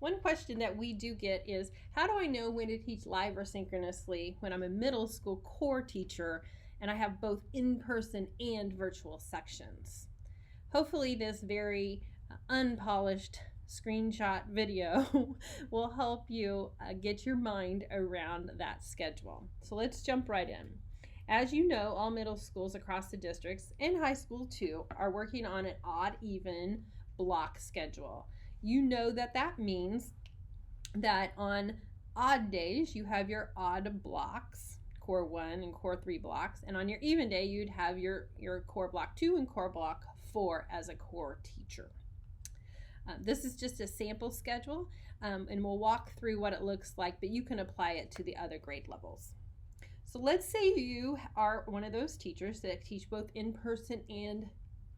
One question that we do get is, how do I know when to teach live or synchronously when I'm a middle school core teacher and I have both in-person and virtual sections? Hopefully this very unpolished screenshot video will help you get your mind around that schedule. So let's jump right in. As you know, all middle schools across the districts, and high school too, are working on an odd-even block schedule. You know that means that on odd days you have your odd blocks, core 1 and core 3 blocks, and on your even day you'd have your core block 2 and core block 4 as a core teacher. This is just a sample schedule, and we'll walk through what it looks like, but you can apply it to the other grade levels. So let's say you are one of those teachers that teach both in-person and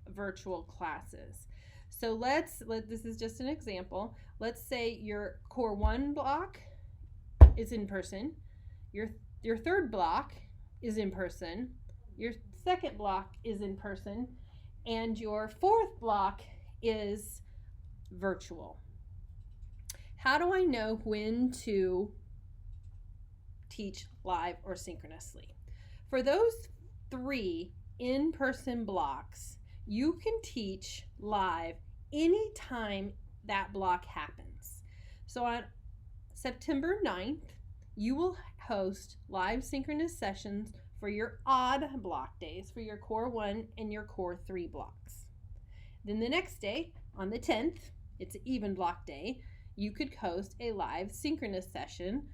virtual classes. So this is just an example. Let's say your core 1 block is in person, your third block is in person, your second block is in person, and your fourth block is virtual. How do I know when to teach live or synchronously? For those 3 in-person blocks, you can teach live anytime that block happens. So on September 9th, you will host live synchronous sessions for your odd block days for your core 1 and your core 3 blocks. Then the next day, on the 10th, it's an even block day, you could host a live synchronous session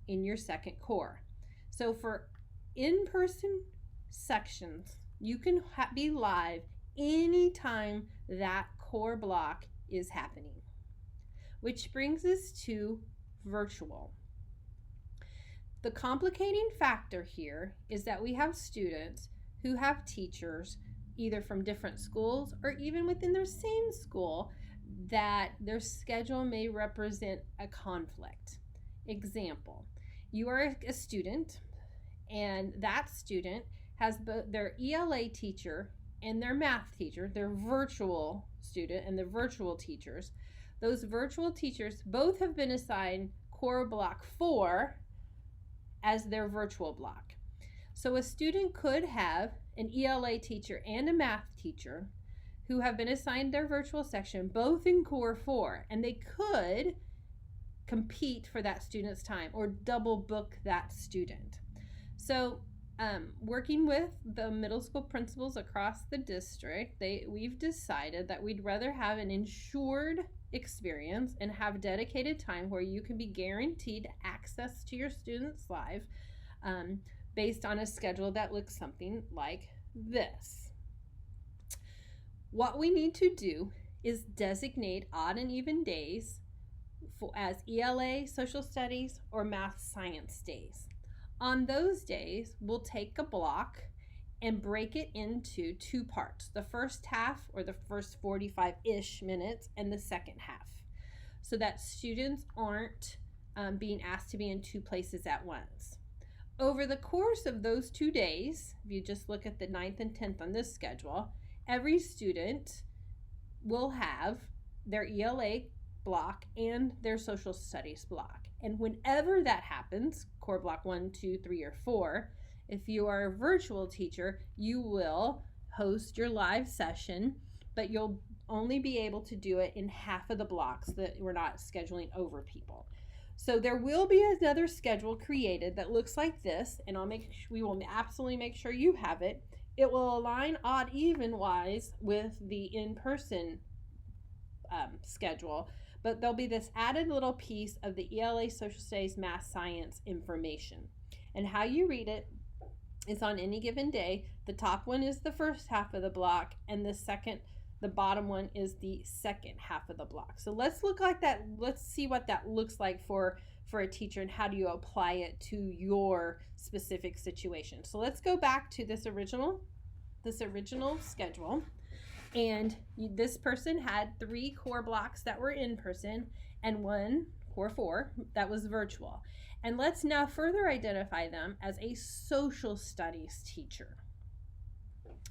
in your second core. So for in-person sections, you can be live anytime that core block is happening. Which brings us to virtual. The complicating factor here is that we have students who have teachers either from different schools or even within their same school that their schedule may represent a conflict. Example, you are a student and that student has both their ELA teacher and their math teacher, their virtual student and the virtual teachers. Those virtual teachers both have been assigned core block 4 as their virtual block. So a student could have an ELA teacher and a math teacher who have been assigned their virtual section, both in core 4, and they could compete for that student's time or double book that student. So working with the middle school principals across the district, we've decided that we'd rather have an insured experience and have dedicated time where you can be guaranteed access to your students live based on a schedule that looks something like this. What we need to do is designate odd and even days as ELA, social studies, or math science days. On those days, we'll take a block and break it into 2 parts. The first half, or the first 45-ish minutes, and the second half, so that students aren't being asked to be in 2 places at once. Over the course of those 2 days, if you just look at the 9th and 10th on this schedule, every student will have their ELA block and their social studies block. And whenever that happens, core block 1, 2, 3, or 4, if you are a virtual teacher, you will host your live session, but you'll only be able to do it in half of the blocks that we're not scheduling over people. So there will be another schedule created that looks like this, and we will absolutely make sure you have it. It will align odd even wise with the in-person schedule, but there'll be this added little piece of the ELA social studies math science information. And how you read it is on any given day. The top one is the first half of the block, and the bottom one is the second half of the block. So let's look like that. Let's see what that looks like for a teacher and how do you apply it to your specific situation. So let's go back to this original schedule. And this person had 3 core blocks that were in person and 1 core 4 that was virtual. And let's now further identify them as a social studies teacher.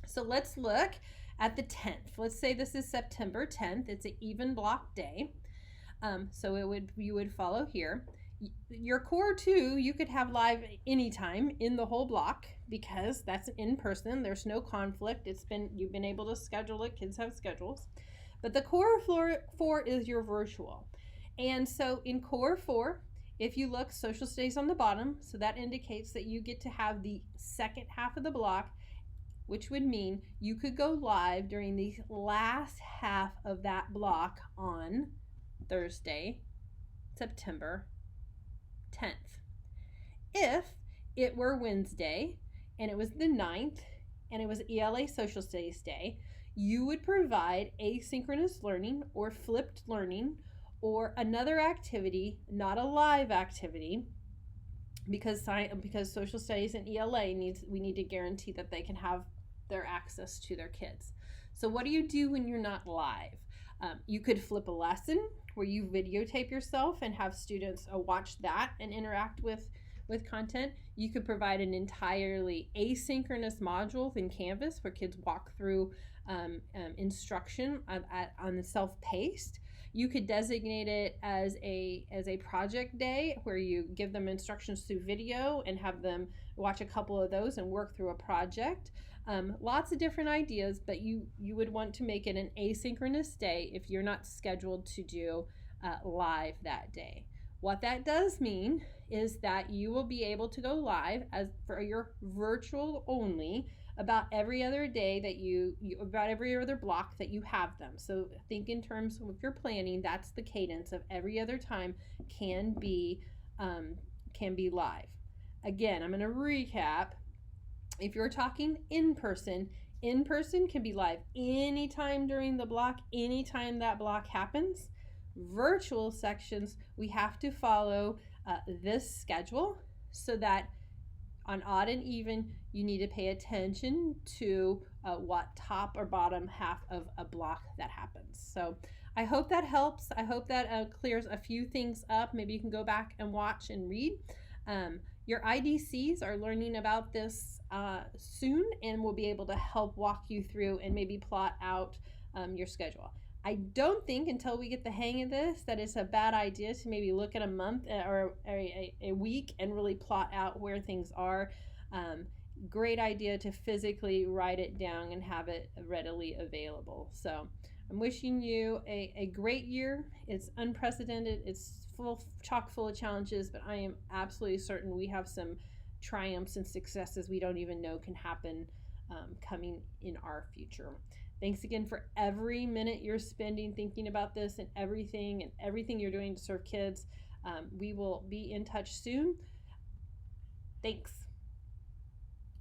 So let's look at the 10th. Let's say this is September 10th. It's an even block day. So you would follow here. Your core 2, you could have live anytime in the whole block because that's in person. There's no conflict. You've been able to schedule it. Kids have schedules. But the core 4 is your virtual. And so in core 4, if you look, social studies on the bottom, so that indicates that you get to have the second half of the block, which would mean you could go live during the last half of that block on Thursday, September 10th. If it were Wednesday and it was the 9th and it was ELA Social Studies Day, you would provide asynchronous learning or flipped learning or another activity, not a live activity, because social studies and ELA we need to guarantee that they can have their access to their kids. So what do you do when you're not live? You could flip a lesson where you videotape yourself and have students watch that and interact with content. You could provide an entirely asynchronous module in Canvas where kids walk through instruction on the self-paced. You could designate it as a project day where you give them instructions through video and have them watch a couple of those and work through a project. Lots of different ideas, but you would want to make it an asynchronous day if you're not scheduled to do live that day. What that does mean is that you will be able to go live as for your virtual only about every other day that about every other block that you have them. So think in terms of your planning, that's the cadence of every other time can be live. Again, I'm going to recap. If you're talking in person can be live anytime during the block, anytime that block happens. Virtual sections, we have to follow this schedule so that on odd and even, you need to pay attention to what top or bottom half of a block that happens. So I hope that helps. I hope that clears a few things up. Maybe you can go back and watch and read. Your IDCs are learning about this soon and will be able to help walk you through and maybe plot out your schedule. I don't think until we get the hang of this that it's a bad idea to maybe look at a month or a week and really plot out where things are. Great idea to physically write it down and have it readily available. So I'm wishing you a great year. It's unprecedented. It's chock full of challenges, but I am absolutely certain we have some triumphs and successes we don't even know can happen coming in our future. Thanks again for every minute you're spending thinking about this and everything you're doing to serve kids. We will be in touch soon. Thanks.